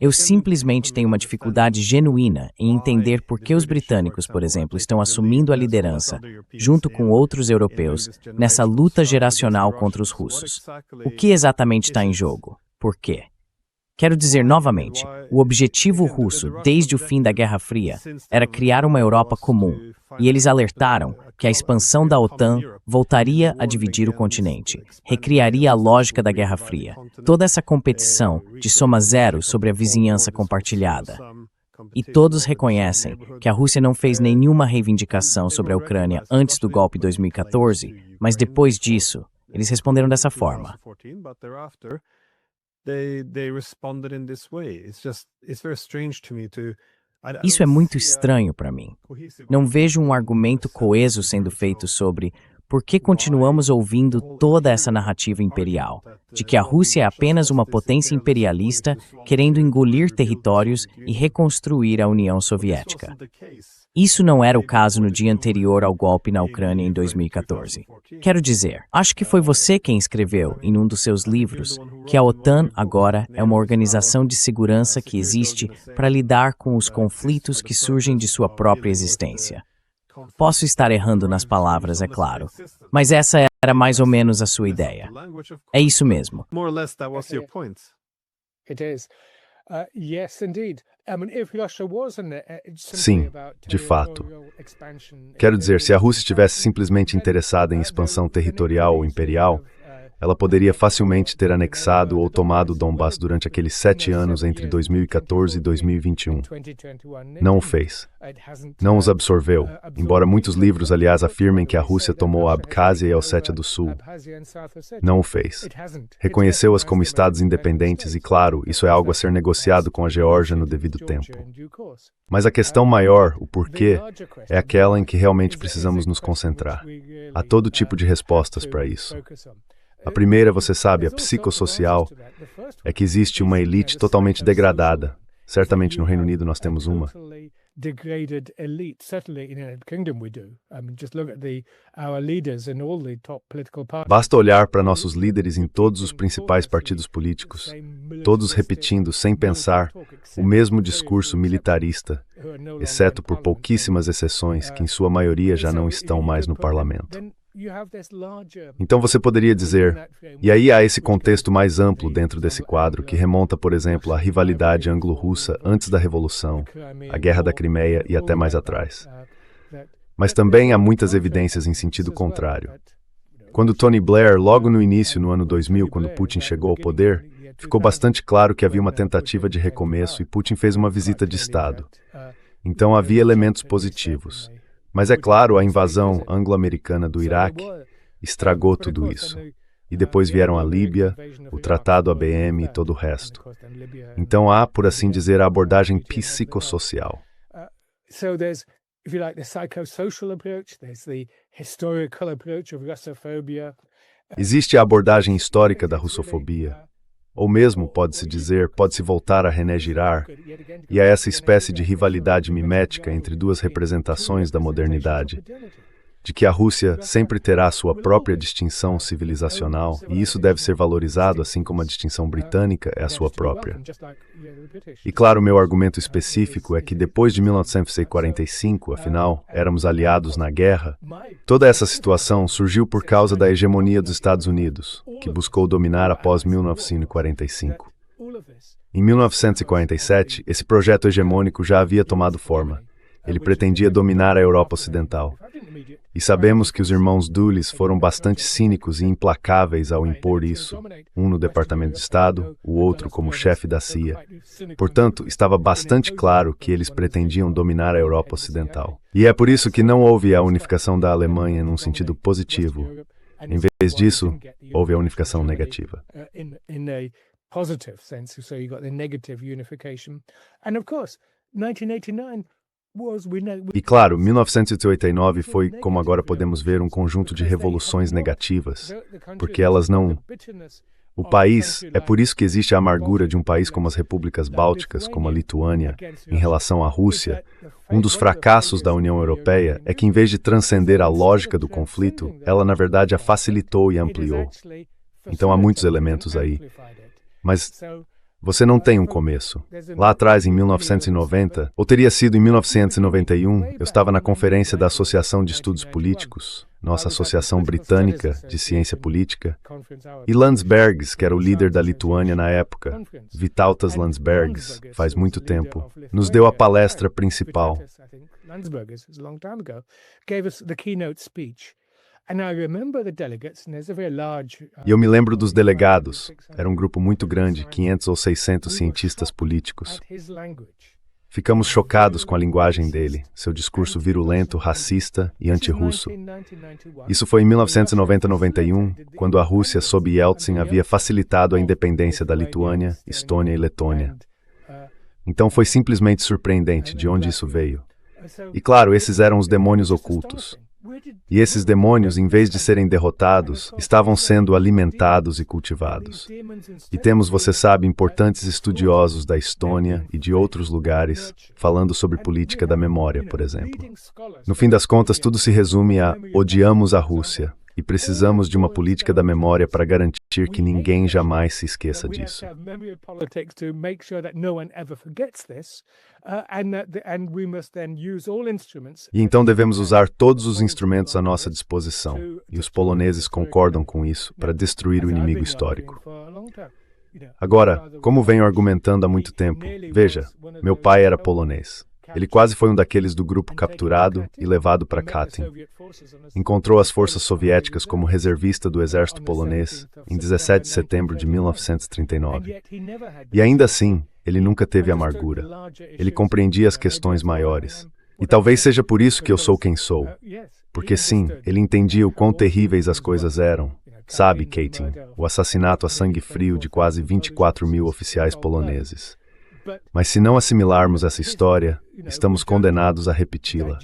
Eu simplesmente tenho uma dificuldade genuína em entender por que os britânicos, por exemplo, estão assumindo a liderança, junto com outros europeus, nessa luta geracional contra os russos. O que exatamente está em jogo? Por quê? Quero dizer novamente, o objetivo russo, desde o fim da Guerra Fria, era criar uma Europa comum, e eles alertaram que a expansão da OTAN voltaria a dividir o continente, recriaria a lógica da Guerra Fria, toda essa competição de soma zero sobre a vizinhança compartilhada. E todos reconhecem que a Rússia não fez nenhuma reivindicação sobre a Ucrânia antes do golpe de 2014, mas depois disso, eles responderam dessa forma. Isso é muito estranho para mim. Não vejo um argumento coeso sendo feito sobre por que continuamos ouvindo toda essa narrativa imperial, de que a Rússia é apenas uma potência imperialista querendo engolir territórios e reconstruir a União Soviética. Isso não era o caso no dia anterior ao golpe na Ucrânia em 2014. Quero dizer, acho que foi você quem escreveu, em um dos seus livros, que a OTAN agora é uma organização de segurança que existe para lidar com os conflitos que surgem de sua própria existência. Posso estar errando nas palavras, é claro, mas essa era mais ou menos a sua ideia. É isso mesmo. Sim, de fato. Quero dizer, se a Rússia estivesse simplesmente interessada em expansão territorial ou imperial, ela poderia facilmente ter anexado ou tomado Donbass durante aqueles 7 anos entre 2014 e 2021. Não o fez. Não os absorveu, embora muitos livros, aliás, afirmem que a Rússia tomou a Abkhazia e a Ossétia do Sul. Não o fez. Reconheceu-as como estados independentes e, claro, isso é algo a ser negociado com a Geórgia no devido tempo. Mas a questão maior, o porquê, é aquela em que realmente precisamos nos concentrar. Há todo tipo de respostas para isso. A primeira, você sabe, a psicossocial, é que existe uma elite totalmente degradada. Certamente no Reino Unido nós temos uma. Basta olhar para nossos líderes em todos os principais partidos políticos, todos repetindo, sem pensar, o mesmo discurso militarista, exceto por pouquíssimas exceções, que em sua maioria já não estão mais no parlamento. Então você poderia dizer, e aí há esse contexto mais amplo dentro desse quadro que remonta, por exemplo, à rivalidade anglo-russa antes da Revolução, à Guerra da Crimeia e até mais atrás. Mas também há muitas evidências em sentido contrário. Quando Tony Blair, logo no início, no ano 2000, quando Putin chegou ao poder, ficou bastante claro que havia uma tentativa de recomeço e Putin fez uma visita de Estado. Então havia elementos positivos. Mas é claro, a invasão anglo-americana do Iraque estragou tudo isso. E depois vieram a Líbia, o Tratado ABM e todo o resto. Então há, por assim dizer, a abordagem psicossocial. Existe a abordagem histórica da russofobia. Ou mesmo, pode-se dizer, pode-se voltar a René Girard, e a essa espécie de rivalidade mimética entre duas representações da modernidade, de que a Rússia sempre terá sua própria distinção civilizacional, e isso deve ser valorizado, assim como a distinção britânica é a sua própria. E claro, meu argumento específico é que depois de 1945, afinal, éramos aliados na guerra, toda essa situação surgiu por causa da hegemonia dos Estados Unidos, que buscou dominar após 1945. Em 1947, esse projeto hegemônico já havia tomado forma. Ele pretendia dominar a Europa Ocidental. E sabemos que os irmãos Dulles foram bastante cínicos e implacáveis ao impor isso, um no Departamento de Estado, o outro como chefe da CIA. Portanto, estava bastante claro que eles pretendiam dominar a Europa Ocidental. E é por isso que não houve a unificação da Alemanha num sentido positivo. Em vez disso, houve a unificação negativa. E claro, 1989 foi, como agora podemos ver, um conjunto de revoluções negativas, porque elas não... O país, é por isso que existe a amargura de um país como as repúblicas bálticas, como a Lituânia, em relação à Rússia. Um dos fracassos da União Europeia é que, em vez de transcender a lógica do conflito, ela, na verdade, a facilitou e ampliou. Então há muitos elementos aí. Mas Você não tem um começo. Lá atrás, em 1990, ou teria sido em 1991, eu estava na conferência da Associação de Estudos Políticos, nossa Associação Britânica de Ciência Política, e Landsbergis, que era o líder da Lituânia na época, Vytautas Landsbergis, faz muito tempo, nos deu a palestra principal. E eu me lembro dos delegados. Era um grupo muito grande, 500 ou 600 cientistas políticos. Ficamos chocados com a linguagem dele, seu discurso virulento, racista e anti-russo. Isso foi em 1990-91, quando a Rússia, sob Yeltsin, havia facilitado a independência da Lituânia, Estônia e Letônia. Então foi simplesmente surpreendente de onde isso veio. E claro, esses eram os demônios ocultos. E esses demônios, em vez de serem derrotados, estavam sendo alimentados e cultivados. E temos, você sabe, importantes estudiosos da Estônia e de outros lugares falando sobre política da memória, por exemplo. No fim das contas, tudo se resume a odiamos a Rússia e precisamos de uma política da memória para garantir que ninguém jamais se esqueça disso. E então devemos usar todos os instrumentos à nossa disposição, e os poloneses concordam com isso, para destruir o inimigo histórico. Agora, como venho argumentando há muito tempo, veja, meu pai era polonês. Ele quase foi um daqueles do grupo capturado e levado para Katyn. Encontrou as forças soviéticas como reservista do exército polonês em 17 de setembro de 1939. E ainda assim, ele nunca teve amargura. Ele compreendia as questões maiores. E talvez seja por isso que eu sou quem sou. Porque sim, ele entendia o quão terríveis as coisas eram. Sabe, Katyn, o assassinato a sangue frio de quase 24 mil oficiais poloneses. Mas se não assimilarmos essa história, estamos condenados a repeti-la.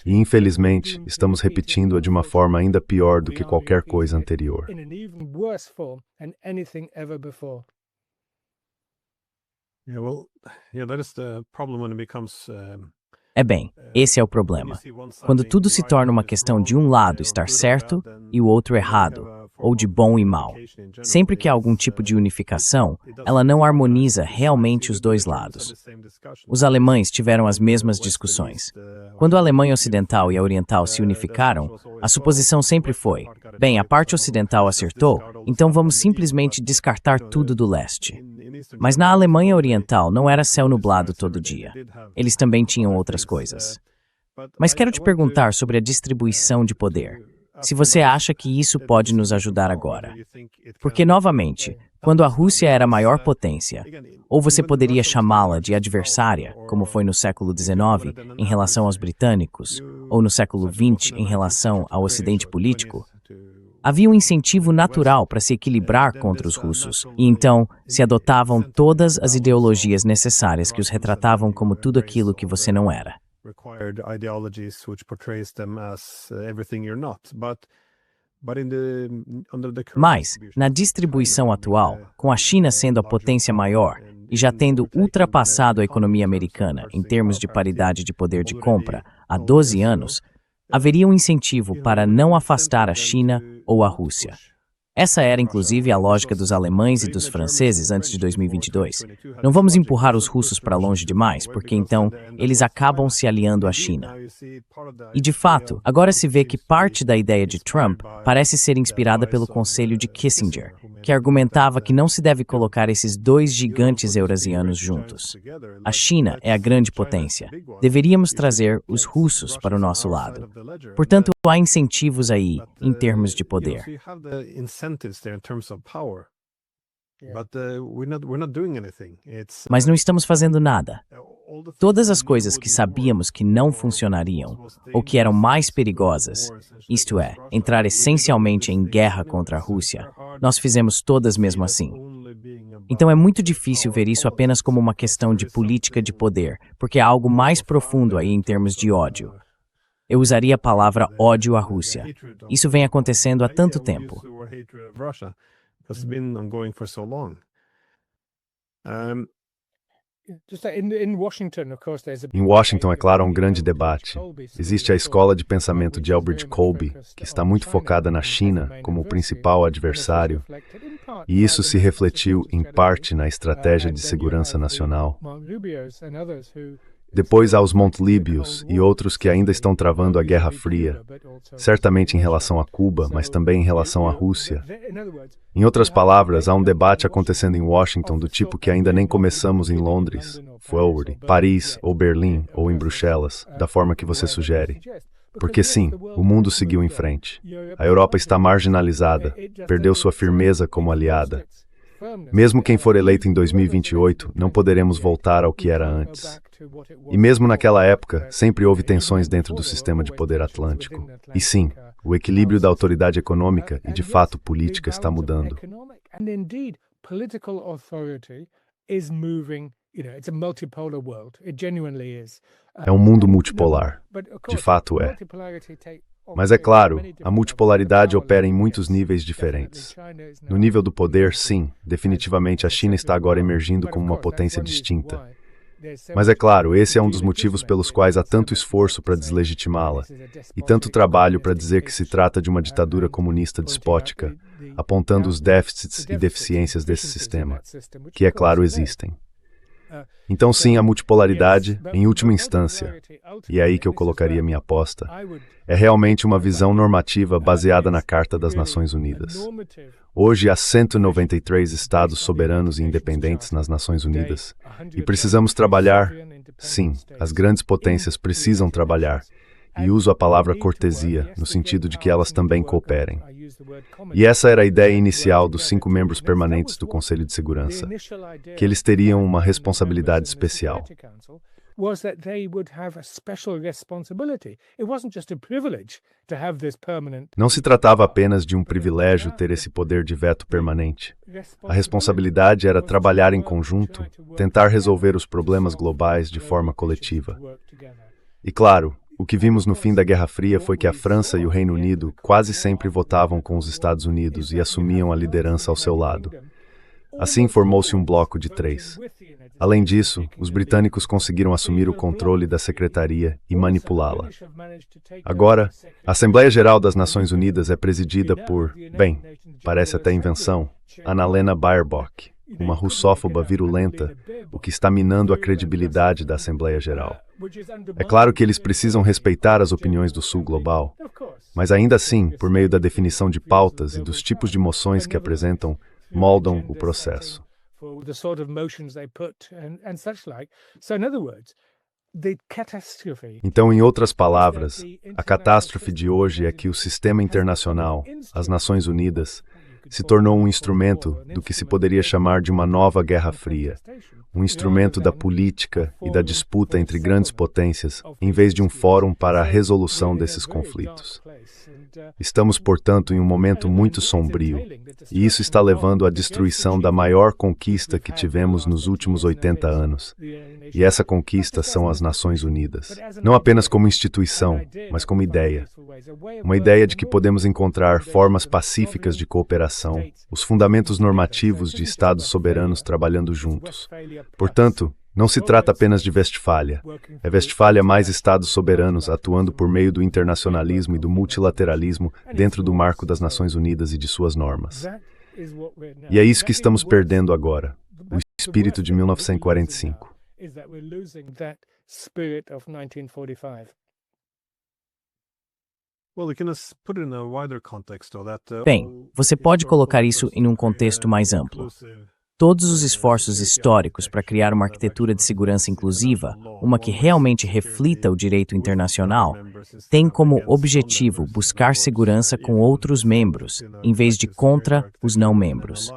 E, infelizmente, estamos repetindo-a de uma forma ainda pior do que qualquer coisa anterior. Bem, esse é o problema. Quando tudo se torna uma questão de um lado estar certo e o outro errado, ou de bom e mal. Sempre que há algum tipo de unificação, ela não harmoniza realmente os dois lados. Os alemães tiveram as mesmas discussões. Quando a Alemanha Ocidental e a Oriental se unificaram, a suposição sempre foi: bem, a parte ocidental acertou, então vamos simplesmente descartar tudo do leste. Mas na Alemanha Oriental não era céu nublado todo dia. Eles também tinham outras coisas. Mas quero te perguntar sobre a distribuição de poder. Se você acha que isso pode nos ajudar agora. Porque, novamente, quando a Rússia era a maior potência, ou você poderia chamá-la de adversária, como foi no século XIX, em relação aos britânicos, ou no século XX, em relação ao Ocidente político, havia um incentivo natural para se equilibrar contra os russos, e então se adotavam todas as ideologias necessárias que os retratavam como tudo aquilo que você não era. Mas, na distribuição atual, com a China sendo a potência maior e já tendo ultrapassado a economia americana em termos de paridade de poder de compra há 12 anos, haveria um incentivo para não afastar a China ou a Rússia. Essa era, inclusive, a lógica dos alemães e dos franceses antes de 2022. Não vamos empurrar os russos para longe demais, porque então eles acabam se aliando à China. E, de fato, agora se vê que parte da ideia de Trump parece ser inspirada pelo conselho de Kissinger, que argumentava que não se deve colocar esses dois gigantes eurasianos juntos. A China é a grande potência. Deveríamos trazer os russos para o nosso lado. Portanto, há incentivos aí, em termos de poder. Mas não estamos fazendo nada. Todas as coisas que sabíamos que não funcionariam, ou que eram mais perigosas, isto é, entrar essencialmente em guerra contra a Rússia, nós fizemos todas mesmo assim. Então é muito difícil ver isso apenas como uma questão de política de poder, porque há algo mais profundo aí em termos de ódio. Eu usaria a palavra ódio à Rússia. Isso vem acontecendo há tanto tempo. Em Washington, é claro, há um grande debate. Existe a escola de pensamento de Albert Colby, que está muito focada na China como o principal adversário, e isso se refletiu, em parte, na estratégia de segurança nacional. Depois há os Montlíbios e outros que ainda estão travando a Guerra Fria, certamente em relação a Cuba, mas também em relação à Rússia. Em outras palavras, há um debate acontecendo em Washington do tipo que ainda nem começamos em Londres, Forward, Paris ou Berlim ou em Bruxelas, da forma que você sugere. Porque sim, o mundo seguiu em frente. A Europa está marginalizada, perdeu sua firmeza como aliada. Mesmo quem for eleito em 2028, não poderemos voltar ao que era antes. E mesmo naquela época, sempre houve tensões dentro do sistema de poder atlântico. E sim, o equilíbrio da autoridade econômica e, de fato, política está mudando. É um mundo multipolar. De fato é. Mas é claro, a multipolaridade opera em muitos níveis diferentes. No nível do poder, sim, definitivamente a China está agora emergindo como uma potência distinta. Mas é claro, esse é um dos motivos pelos quais há tanto esforço para deslegitimá-la, e tanto trabalho para dizer que se trata de uma ditadura comunista despótica, apontando os déficits e deficiências desse sistema, que, é claro, existem. Então sim, a multipolaridade, em última instância, e é aí que eu colocaria minha aposta, é realmente uma visão normativa baseada na Carta das Nações Unidas. Hoje há 193 estados soberanos e independentes nas Nações Unidas, e precisamos trabalhar, sim, as grandes potências precisam trabalhar, e uso a palavra cortesia, no sentido de que elas também cooperem. E essa era a ideia inicial dos 5 membros permanentes do Conselho de Segurança, que eles teriam uma responsabilidade especial. Não se tratava apenas de um privilégio ter esse poder de veto permanente. A responsabilidade era trabalhar em conjunto, tentar resolver os problemas globais de forma coletiva. E claro, o que vimos no fim da Guerra Fria foi que a França e o Reino Unido quase sempre votavam com os Estados Unidos e assumiam a liderança ao seu lado. Assim formou-se um bloco de 3. Além disso, os britânicos conseguiram assumir o controle da secretaria e manipulá-la. Agora, a Assembleia Geral das Nações Unidas é presidida por, bem, parece até invenção, Annalena Baerbock, uma russófoba virulenta, o que está minando a credibilidade da Assembleia Geral. É claro que eles precisam respeitar as opiniões do Sul global, mas ainda assim, por meio da definição de pautas e dos tipos de moções que apresentam, moldam o processo. Então, em outras palavras, a catástrofe de hoje é que o sistema internacional, as Nações Unidas, se tornou um instrumento do que se poderia chamar de uma nova Guerra Fria, um instrumento da política e da disputa entre grandes potências, em vez de um fórum para a resolução desses conflitos. Estamos, portanto, em um momento muito sombrio, e isso está levando à destruição da maior conquista que tivemos nos últimos 80 anos. E essa conquista são as Nações Unidas. Não apenas como instituição, mas como ideia. Uma ideia de que podemos encontrar formas pacíficas de cooperação, os fundamentos normativos de Estados soberanos trabalhando juntos. Portanto, não se trata apenas de Westfália. É Westfália mais Estados soberanos atuando por meio do internacionalismo e do multilateralismo dentro do marco das Nações Unidas e de suas normas. E é isso que estamos perdendo agora, o espírito de 1945. Bem, você pode colocar isso em um contexto mais amplo. Todos os esforços históricos para criar uma arquitetura de segurança inclusiva, uma que realmente reflita o direito internacional, têm como objetivo buscar segurança com outros membros, em vez de contra os não-membros.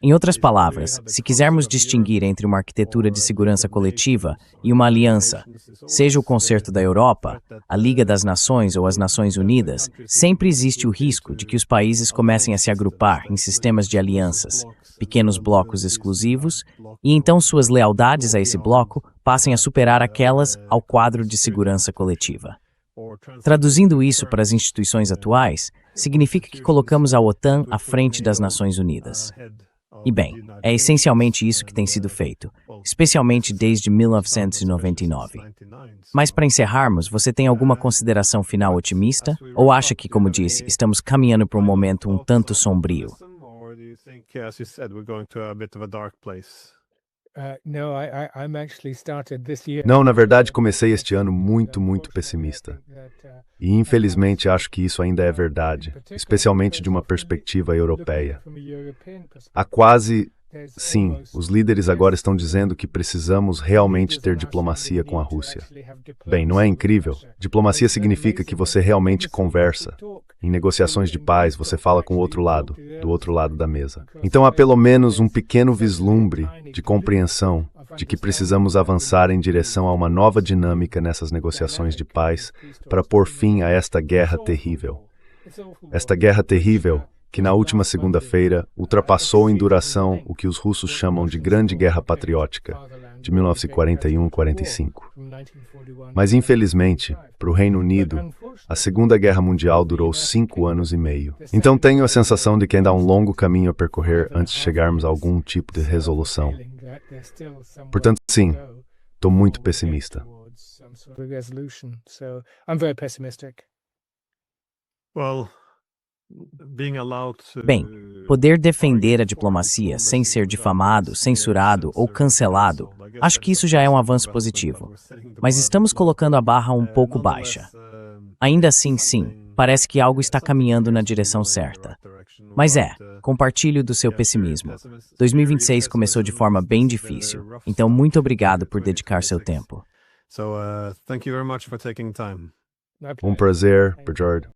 Em outras palavras, se quisermos distinguir entre uma arquitetura de segurança coletiva e uma aliança, seja o Concerto da Europa, a Liga das Nações ou as Nações Unidas, sempre existe o risco de que os países comecem a se agrupar em sistemas de alianças, pequenos blocos exclusivos, e então suas lealdades a esse bloco passem a superar aquelas ao quadro de segurança coletiva. Traduzindo isso para as instituições atuais, significa que colocamos a OTAN à frente das Nações Unidas. E bem, é essencialmente isso que tem sido feito, especialmente desde 1999. Mas para encerrarmos, você tem alguma consideração final otimista? Ou acha que, como disse, estamos caminhando para um momento um tanto sombrio? Não, na verdade, comecei este ano muito pessimista. E infelizmente acho que isso ainda é verdade, especialmente de uma perspectiva europeia. Há quase... Sim, os líderes agora estão dizendo que precisamos realmente ter diplomacia com a Rússia. Bem, não é incrível? Diplomacia significa que você realmente conversa. Em negociações de paz, você fala com o outro lado, do outro lado da mesa. Então há pelo menos um pequeno vislumbre de compreensão de que precisamos avançar em direção a uma nova dinâmica nessas negociações de paz para pôr fim a esta guerra terrível. Esta guerra terrível que na última segunda-feira ultrapassou em duração o que os russos chamam de Grande Guerra Patriótica, de 1941-45. Mas, infelizmente, para o Reino Unido, a Segunda Guerra Mundial durou 5 anos e meio. Então tenho a sensação de que ainda há um longo caminho a percorrer antes de chegarmos a algum tipo de resolução. Portanto, sim, estou muito pessimista. Bem, poder defender a diplomacia sem ser difamado, censurado ou cancelado, acho que isso já é um avanço positivo. Mas estamos colocando a barra um pouco baixa. Ainda assim, sim, parece que algo está caminhando na direção certa. Mas compartilho do seu pessimismo. 2026 começou de forma bem difícil, então muito obrigado por dedicar seu tempo. Um prazer, Bjorn.